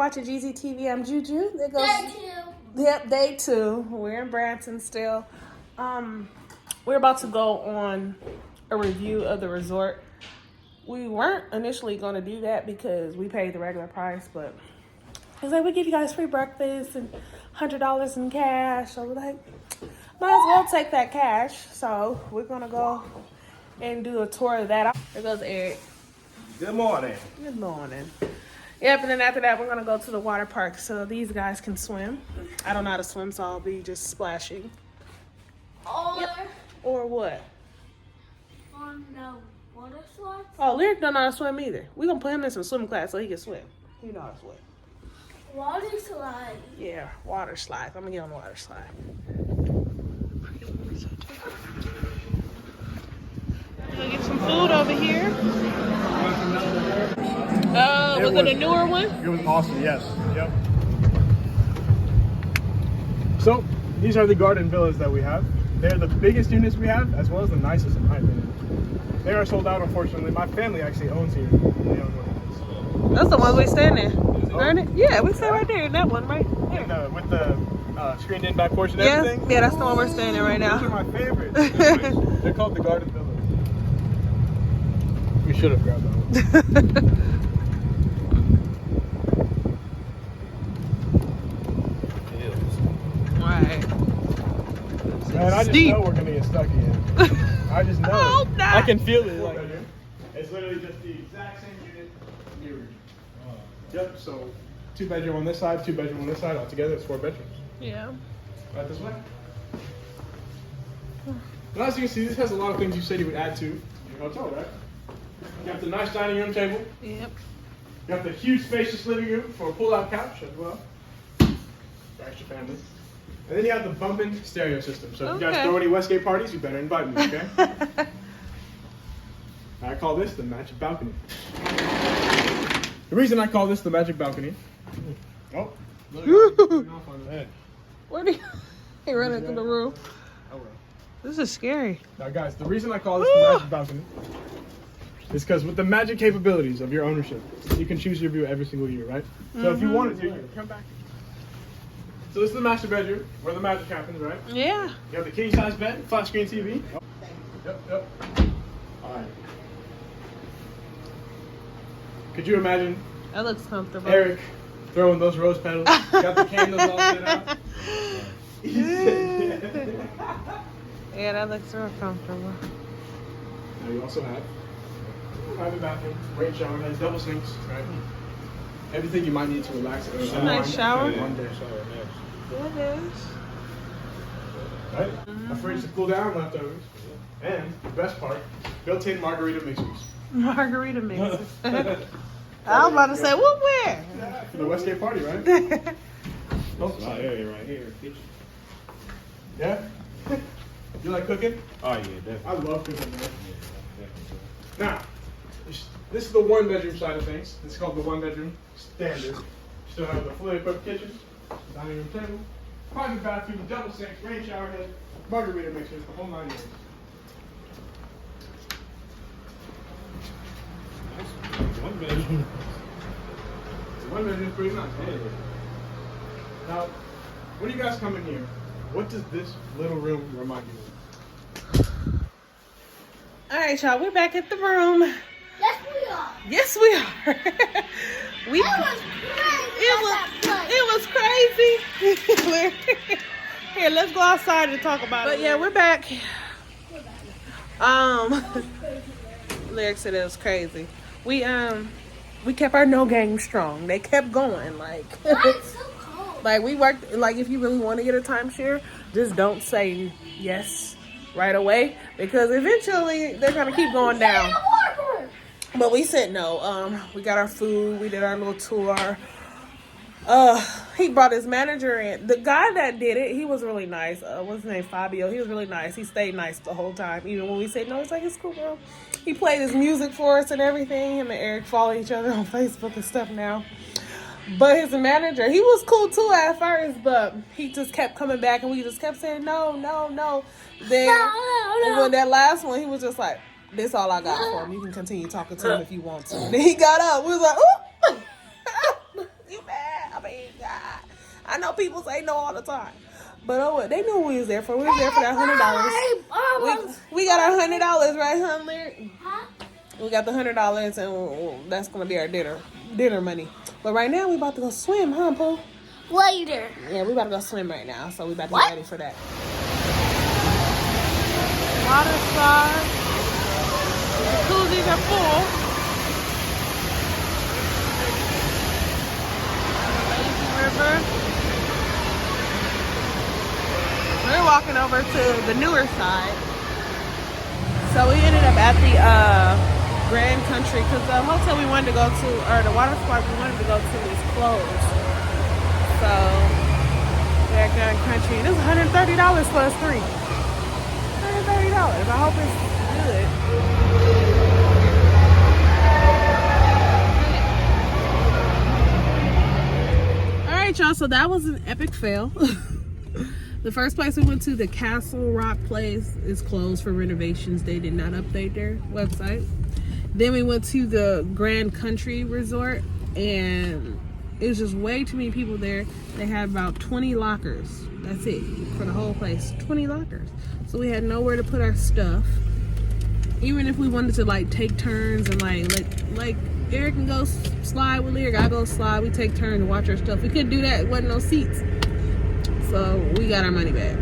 watching Jeazie Tv. I'm JuJu. There goes. Day 2. Yep, day 2. We're in Branson still. We're about to go on a review of the resort. We weren't initially going to do that because we paid the regular price, but it's like, we give you guys free breakfast and $100 in cash. So we're like, might as well take that cash. So we're going to go and do a tour of that. There goes Eric. Good morning. Good morning. Yep, and then after that, we're going to go to the water park so these guys can swim. I don't know how to swim, so I'll be just splashing. Or what? On the water slides? Oh, Lyric don't know how to swim either. We're going to put him in some swim class so he can swim. He know how to swim. Water slide. Yeah, water slide. I'm going to get on the water slide. We're going to get some food over here. Was it a newer one? It was awesome, yes. Yep. So, these are the garden villas that we have. They're the biggest units we have, as well as the nicest in my opinion. They are sold out, unfortunately. My family actually owns here. They own one of these. That's the one we stand in. Oh. Yeah, we stand right there in that one, right there. And, with the screened-in back porch and everything. Yeah, that's the one we're standing right now. Those are my favorites. They're called the garden villas. We should have grabbed that one. Man, I just know we're gonna get stuck here. I just know. I hope not. I can feel it. Like, it's literally just the exact same unit mirrored. Yep. So, 2-bedroom on this side, 2-bedroom on this side. Altogether, it's 4 bedrooms. Yeah. Right this way. And as you can see, this has a lot of things you said you would add to your hotel, right? You have the nice dining room table. Yep. You have the huge spacious living room for a pull-out couch as well. For extra family. And then you have the bumping stereo system. So if you guys throw any Westgate parties, you better invite me, okay? I call this the magic balcony. The reason I call this the magic balcony. Oh, Where do he ran into the room? Oh, well. This is scary. Now, guys, the reason I call this the magic balcony is because with the magic capabilities of your ownership, you can choose your view every single year, right? So if you wanted to, you can come back. So this is the master bedroom, where the magic happens, right? Yeah. You have the king size bed, flat screen TV. Yep. Alright. Could you imagine That looks comfortable. Eric throwing those rose petals? Got the candles all lit out. Yeah, that looks real comfortable. Now you also have a private bathroom, rain shower, has double sinks, right? Everything you might need to relax. It's a nice shower. One day. Yeah, it is. Right? A fridge to cool down leftovers. And the best part, built-in margarita mixers. Margarita mixers. I was about to say, what, where? Yeah, for the Westgate party, right? Oh, area right here. Yeah? You like cooking? Oh, yeah, definitely. I love cooking, man. Now, this is the 1-bedroom side of things. It's called the 1-bedroom standard. You still have the fully equipped kitchen, dining room table, private bathroom, double sinks, rain shower head, margarita mixers, the whole 9 yards. One bedroom. The 1-bedroom is pretty nice, huh? Now, when you guys come in here, what does this little room remind you of? All right, y'all, we're back at the room. Yes, we are. Yes, we are. It was crazy. Here, let's go outside and talk about it. But yeah, we're back. Lyric said it was crazy. We kept our no game strong. They kept going, like. It's so cold. Like, we worked, like, if you really want to get a timeshare, just don't say yes right away, because eventually they're gonna keep going down. But we said no. We got our food. We did our little tour. He brought his manager in. The guy that did it, he was really nice. What's his name? Fabio. He was really nice. He stayed nice the whole time. Even when we said no, he's like, it's cool, bro. He played his music for us and everything. Him and Eric follow each other on Facebook and stuff now. But his manager, he was cool too at first, but he just kept coming back and we just kept saying no. Then when that last one, he was just like, this all I got for him. You can continue talking to him if you want to. Then he got up. We was like, ooh, you mad? I know people say no all the time. But oh, well, they knew we was there for. We was there for that $100. We got our $100, right, huh, Lyric? Huh? We got the $100, and that's gonna be our dinner money. But right now, we about to go swim, huh, Pooh? Later. Yeah, we about to go swim right now, so we about to What? get ready for that. Water slide. Jacuzzis are full. Lazy river. We're walking over to the newer side. So we ended up at the Grand Country because the hotel we wanted to go to, or the water park we wanted to go to, is closed. So we're at Grand Country. And it's $130 for us three. $130. I hope it's good. All right, y'all. So that was an epic fail. The first place we went to, the Castle Rock place, is closed for renovations. They did not update their website. Then we went to the Grand Country Resort, and it was just way too many people there. They had about 20 lockers. That's it for the whole place. 20 lockers. So we had nowhere to put our stuff. Even if we wanted to like take turns and like Eric can go slide with Lyric, I go slide. We take turns and watch our stuff. We couldn't do that. It wasn't no seats. So we got our money back.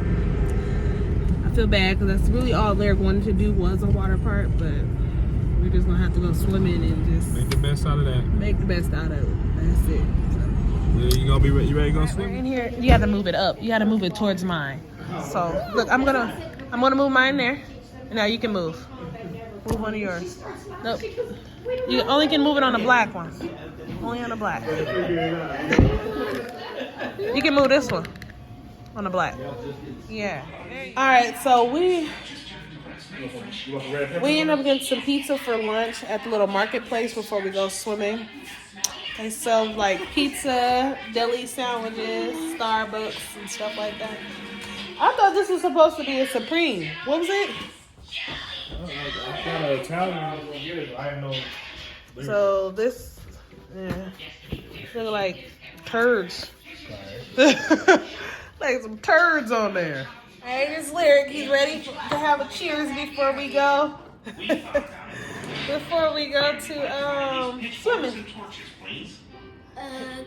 I feel bad because that's really all Lyric wanted to do was a water park, but we're just gonna have to go swimming and just Make the best out of that. make the best out of it. That's it. Yeah, you gonna be ready? You ready to go We're swim? in here. You got to move it up. You got to move it towards mine. So look, I'm gonna move mine there. And now you can move. Move one of yours. Nope. You only can move it on the black one. Only on the black. You can move this one on the black. Yeah. All right. So we end up getting some pizza for lunch at the little marketplace before we go swimming. They sell like pizza, deli sandwiches, Starbucks, and stuff like that. I thought this was supposed to be a Supreme. What was it? I got an Italian. I didn't know. So this, yeah, look like turds. Like some turds on there. Hey, this Lyric, he's ready to have a cheers before we go. Before we go to swimming.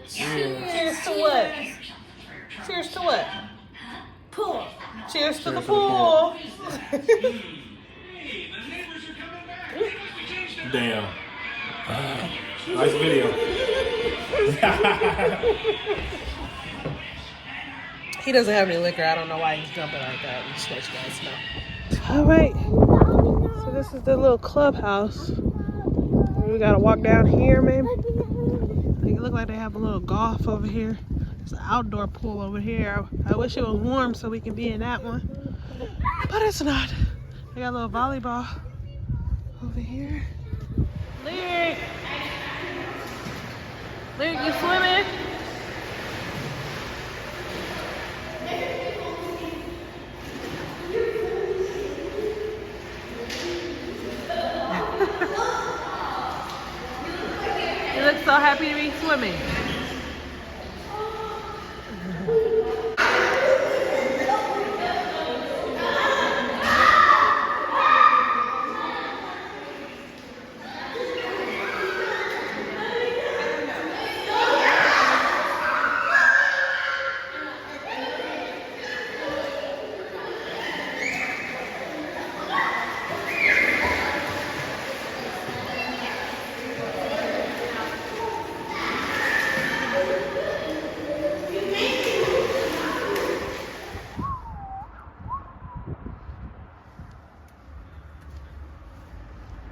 Cheers to what? Cheers to what? Pool. Cheers to the pool. Damn. Nice video. He doesn't have any liquor. I don't know why he's jumping like that. Just let you guys know. All right. So this is the little clubhouse. We gotta walk down here, maybe. It look like they have a little golf over here. There's an outdoor pool over here. I wish it was warm so we can be in that one, but it's not. They got a little volleyball over here. Lyric, you swimming? You look so happy to be swimming.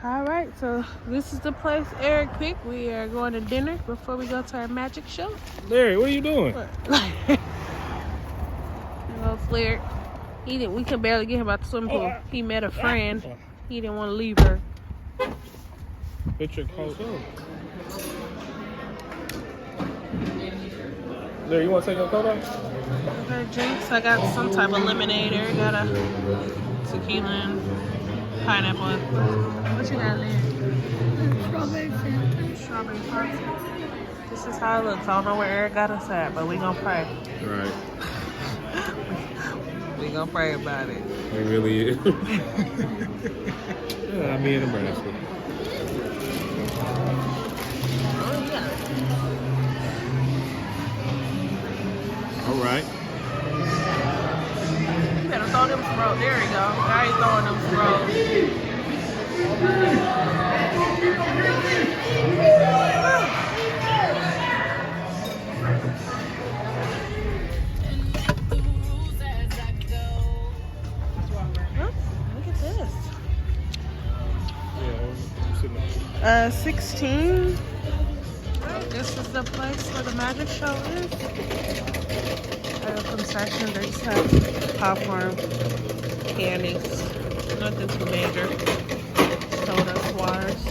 All right, so this is the place Eric picked. We are going to dinner before we go to our magic show. Larry, what are you doing? Lyric. We could barely get him out the swimming pool. He met a friend. He didn't want to leave her. Picture coat. Larry, you want to take your coat off? I got drinks. I got some type of lemonade. Eric got a tequila and pineapple. What you got, Larry? Strawberry Fanta. Strawberry Fanta. This is how it looks. I don't know where Eric got us at, but we gonna pray. Right. We gonna pray about it. It really is. Yeah, I'm in Nebraska. Oh yeah. All right. You better throw them some rolls. There you go. Now he's throwing them some rolls. Look at this. Yeah, I'm sitting up. 16. Right, this is the place where the magic show is. At a concession, they just have popcorn, candies, nothing too major. Sodas, waters.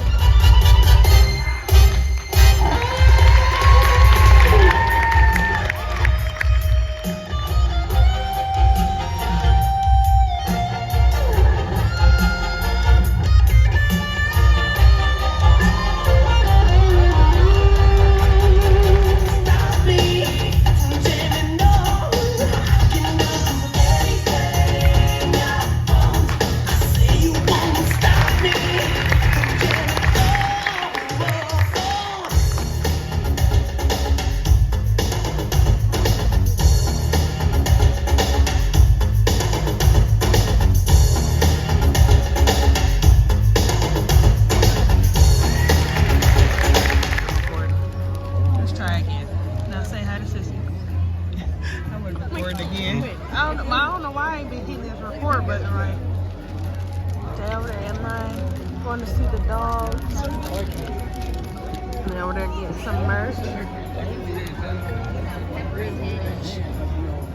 I don't know why I ain't been hitting this record button right. They over there in line, going to see the dogs. And they over there getting some merch.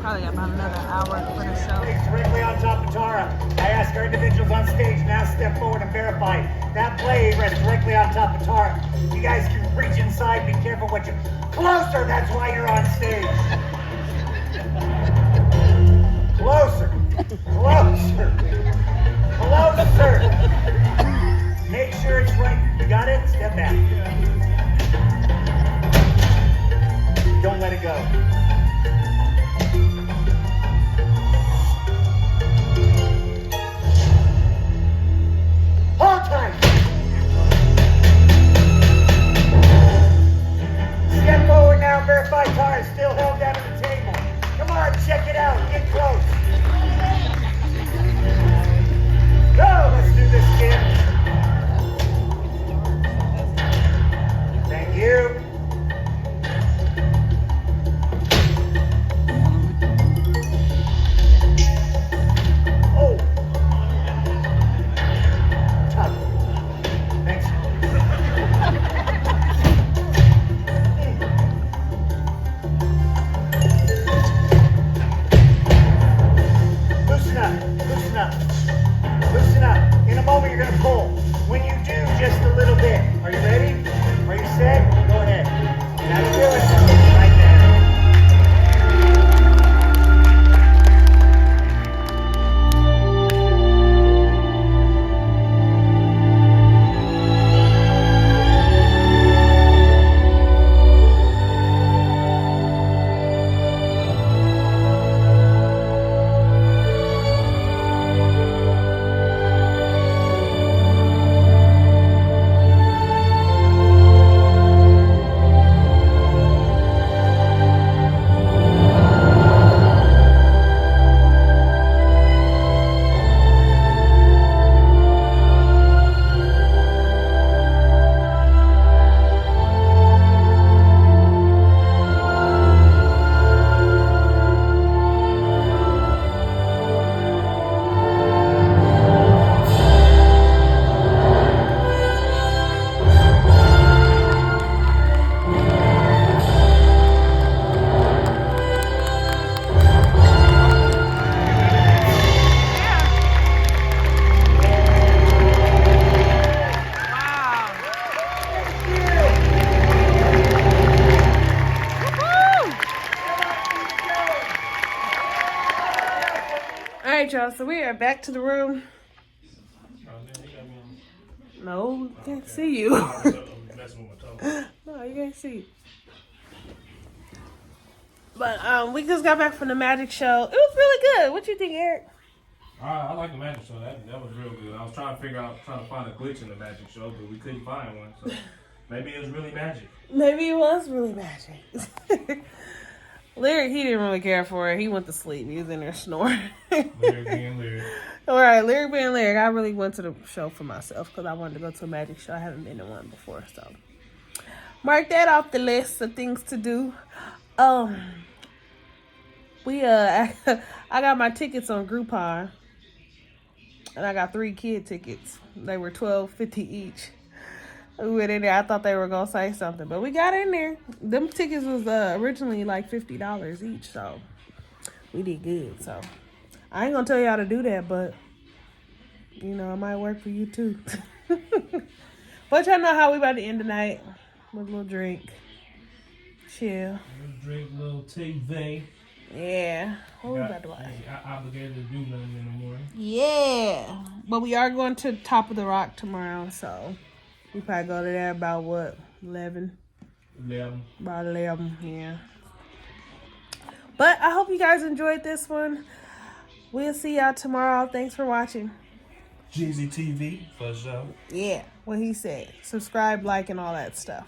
Probably got about another hour for the show. Directly on top of Tara. I ask our individuals on stage now step forward and verify. That blade rests directly on top of Tara. You guys can reach inside, be careful what you... Closer, that's why you're on stage. Closer. Closer. Closer. Make sure it's right. You got it? Step back. Don't let it go. Hold tight. Step forward now. Verify car is still held down at the table. Come on, check it out. Get close. Go. Let's do this again. Thank you. Oh. Tough. Thanks. Loosen up. Loosen up. Loosen up. In a moment, you're going to pull. When you do, just a little bit. Are you ready? Are you set? Go ahead. Now do it. Right there. Alright, y'all, so we are back to the room. No, can't see you. No, you can't see. But we just got back from the magic show. It was really good. What you think, Eric? I like the magic show. That was real good. I was trying to find a glitch in the magic show, but we couldn't find one. So maybe it was really magic. Maybe it was really magic. Lyric, he didn't really care for it. He went to sleep. He was in there snoring. Lyric being Lyric. All right, Lyric being Lyric. I really went to the show for myself because I wanted to go to a magic show. I haven't been to one before, so mark that off the list of things to do. We I got my tickets on Groupon, and I got 3 kid tickets. They were $12.50 each. We went in there. I thought they were gonna say something, but we got in there. Them tickets was originally like $50 each, so we did good. So I ain't gonna tell y'all to do that, but you know, it might work for you too. But y'all know how we about to end the night with a little drink, chill. Drink a little TV. Yeah. What we about to watch? I obligated to do nothing in the morning. Yeah. But we are going to Top of the Rock tomorrow, so we probably go to there about what? 11? 11. About 11, yeah. But I hope you guys enjoyed this one. We'll see y'all tomorrow. Thanks for watching. Jeazie TV for sure. Yeah, what he said. Subscribe, like, and all that stuff.